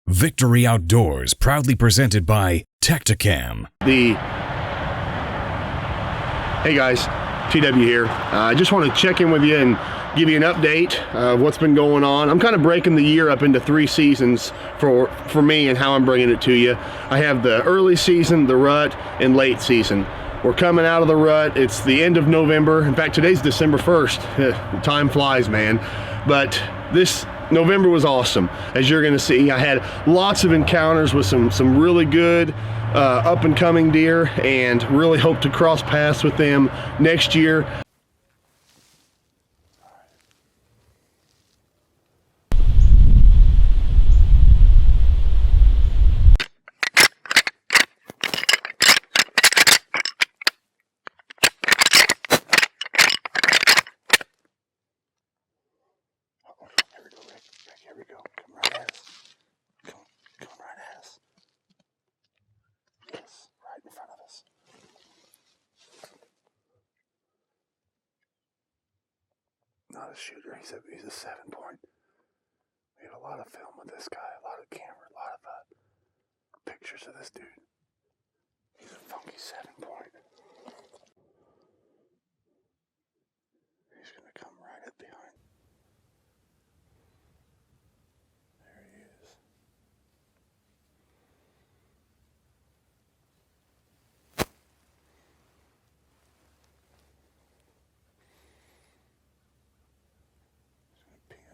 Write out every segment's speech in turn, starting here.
Victory Outdoors, proudly presented by Tacticam. Hey guys, TW here. I just want to check in with you and give you an update of what's been going on. I'm kind of breaking the year up into 3 seasons for me and how I'm bringing it to you. I have the early season, the rut, and late season. We're coming out of the rut. It's the end of November. In fact, today's December 1st. Time flies, man. But this November was awesome. As you're gonna see, I had lots of encounters with some really good up and coming deer, and really hope to cross paths with them next year. Here we go. Come right at us. Come right at us. Yes, right in front of us. Not a shooter. He's a 7-point. We have a lot of film with this guy, a lot of camera, a lot of pictures of this dude. He's a funky 7-point. He's gonna come right up behind.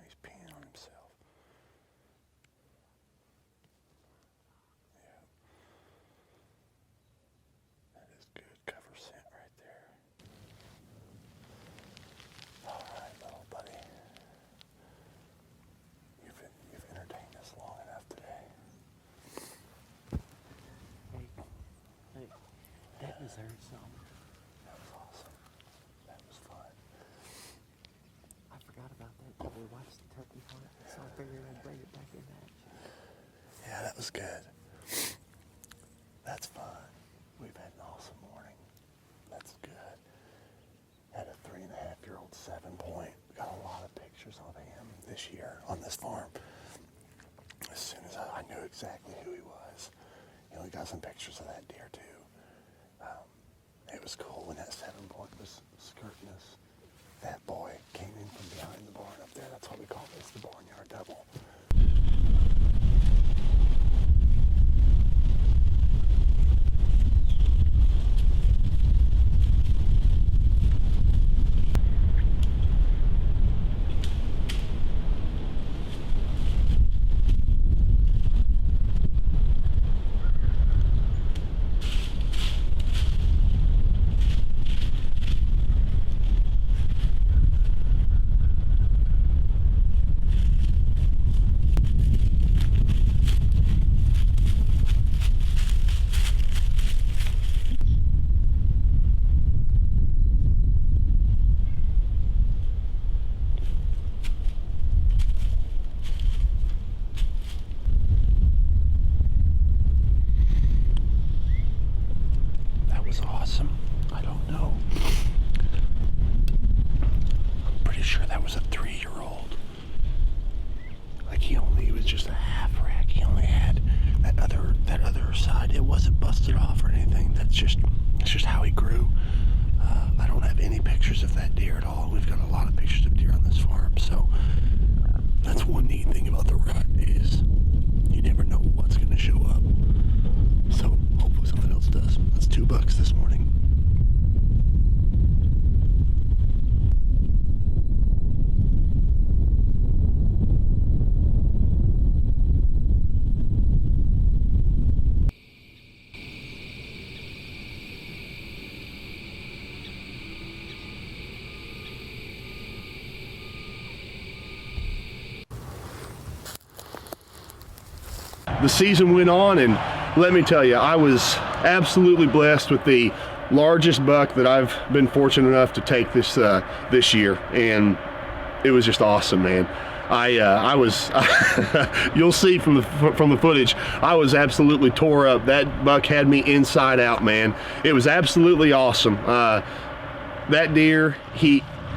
He's peeing on himself. Yeah. That is good cover scent right there. All right, little buddy. You've entertained us long enough today. Hey, that deserves some. That was awesome. That was fun. I forgot about that till we watched the turkey hunt, so I figured I'd bring it back in action. Yeah, that was good. That's fun. We've had an awesome morning. That's good. Had a 3.5-year-old 7-point. Got a lot of pictures of him this year on this farm. As soon as I knew exactly who he was. You know, we got some pictures of that deer too. It was cool when that 7-point was skirting us. That boy came in from behind the barn up there. That's why we call this the barnyard double. Awesome. I don't know. I'm pretty sure that was a 3-year-old. Like he was just a half rack. He only had that other side. It wasn't busted off or anything. That's just how he grew. I don't have any pictures of that deer at all. We've got a lot of pictures of deer on this farm. So that's one neat thing about the rut is you never know what's going to show up. So hopefully something else does. That's $2 this morning. The season went on, and let me tell you, I was absolutely blessed with the largest buck that I've been fortunate enough to take this year, and it was just awesome, man. I was you'll see from the footage, I was absolutely tore up. That buck had me inside out, man. It was absolutely awesome. That deer,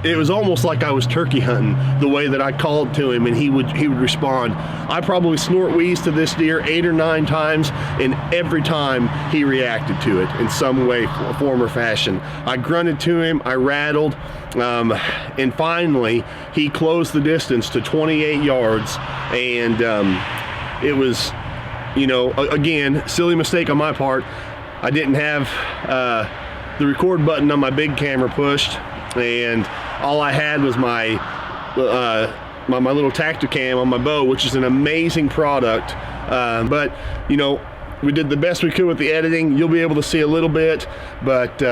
it was almost like I was turkey hunting the way that I called to him and he would respond. I probably snort wheezed to this deer 8 or 9 times, and every time he reacted to it in some way, form, or fashion. I grunted to him, I rattled, and finally he closed the distance to 28 yards, and it was, you know, again, silly mistake on my part. I didn't have the record button on my big camera pushed, and all I had was my my little Tacticam on my bow, which is an amazing product. But you know, we did the best we could with the editing. You'll be able to see a little bit, but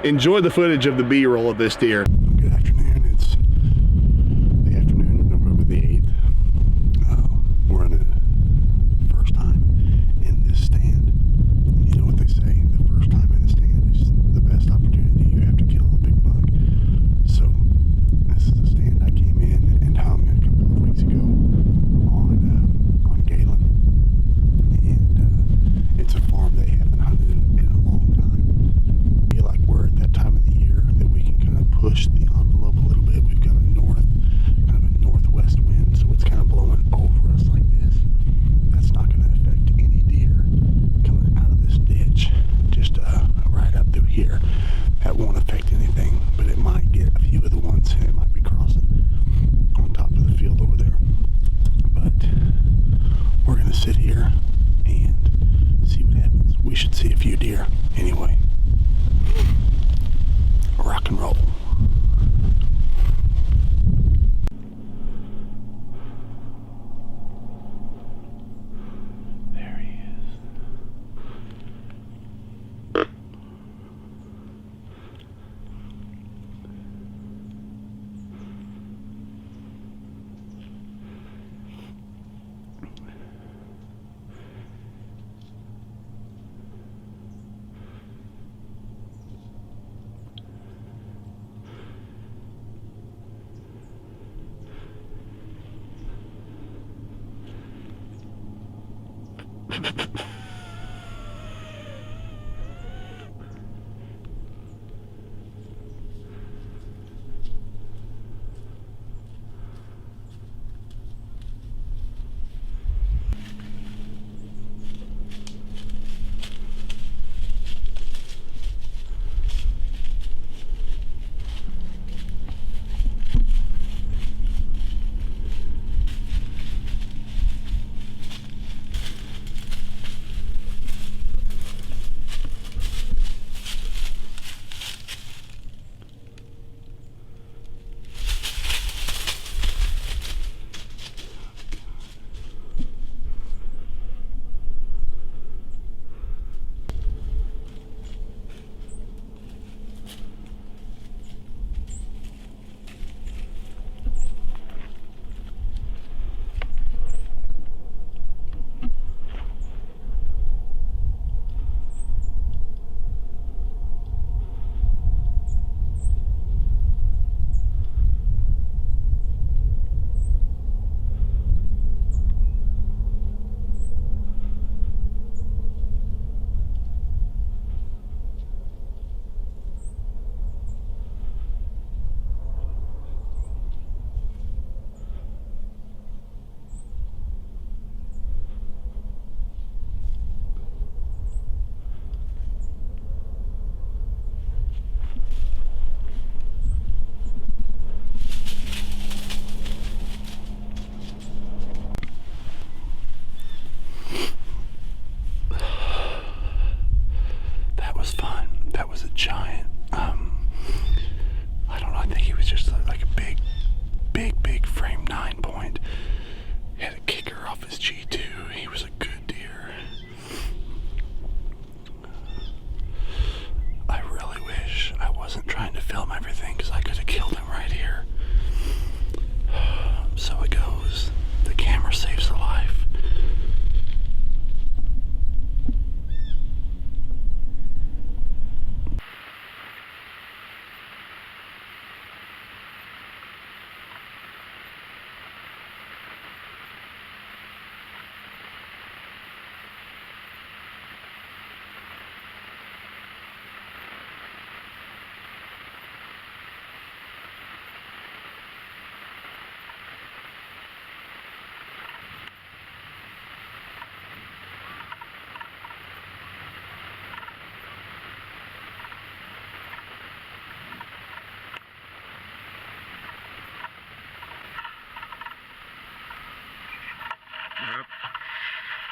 enjoy the footage of the B-roll of this deer. Good afternoon. It's the afternoon of November the 8th. We're in the first time in this stand. You know what they say, the first time in the stand is the best opportunity you have to kill a big buck. So this is a stand I came in and hung a couple of weeks ago on Galen, and it's a farm they haven't hunted in a long time. I feel like we're at that time of the year that we can kind of push the envelope a little bit. We've got kind of a northwest wind, so it's kind of blowing over us like this. That's not going to affect any deer coming out of this ditch, just right up through here. That won't affect anything, but it might get a few of the ones, and it might be crossing on top of the field over there. But we're going to sit here and see what happens. We should see a few deer anyway. Rock and roll. There he is.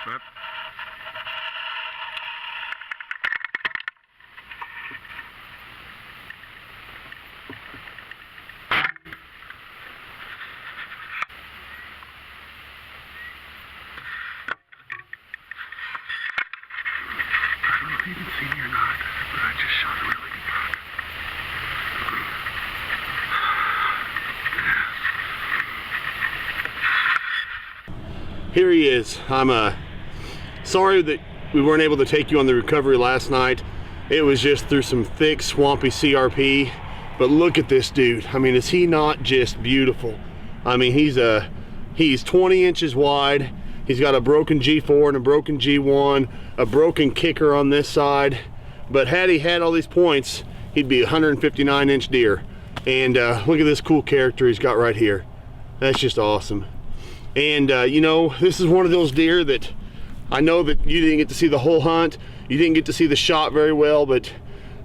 Yep. I don't know if you can see me or not, but I just shot a really good buck. Here he is. I'm sorry that we weren't able to take you on the recovery last night. It was just through some thick, swampy CRP. But look at this dude. I mean, is he not just beautiful? I mean, he's 20 inches wide. He's got a broken G4 and a broken G1, a broken kicker on this side. But had he had all these points, he'd be a 159-inch deer. And look at this cool character he's got right here. That's just awesome. And you know, this is one of those deer that I know that you didn't get to see the whole hunt. You didn't get to see the shot very well, but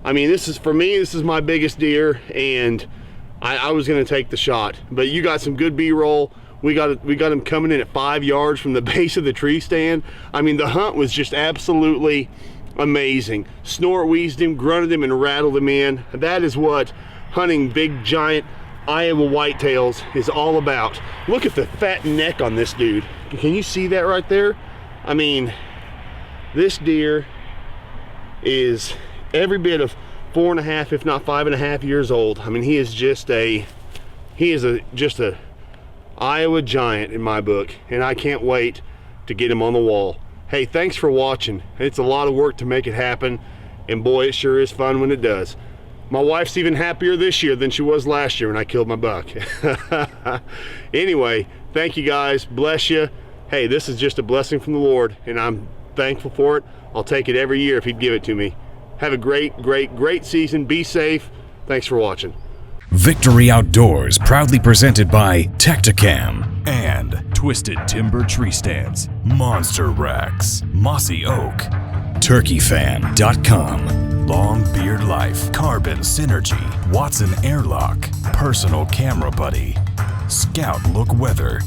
I mean, this is, for me, this is my biggest deer, and I was gonna take the shot. But you got some good B-roll. We got him coming in at 5 yards from the base of the tree stand. I mean, the hunt was just absolutely amazing. Snort wheezed him, grunted him, and rattled him in. That is what hunting big, giant Iowa whitetails is all about. Look at the fat neck on this dude. Can you see that right there? I mean, this deer is every bit of 4.5, if not 5.5 years old. I mean, he is just a Iowa giant in my book, and I can't wait to get him on the wall. Hey, thanks for watching. It's a lot of work to make it happen, and boy, it sure is fun when it does. My wife's even happier this year than she was last year when I killed my buck. Anyway, thank you guys. Bless you. Hey, this is just a blessing from the Lord, and I'm thankful for it. I'll take it every year if he'd give it to me. Have a great, great, great season. Be safe. Thanks for watching. Victory Outdoors, proudly presented by Tacticam and Twisted Timber Tree Stands, Monster Racks, Mossy Oak, TurkeyFan.com. Long Beard Life, Carbon Synergy, Watson Airlock, Personal Camera Buddy, Scout Look Weather,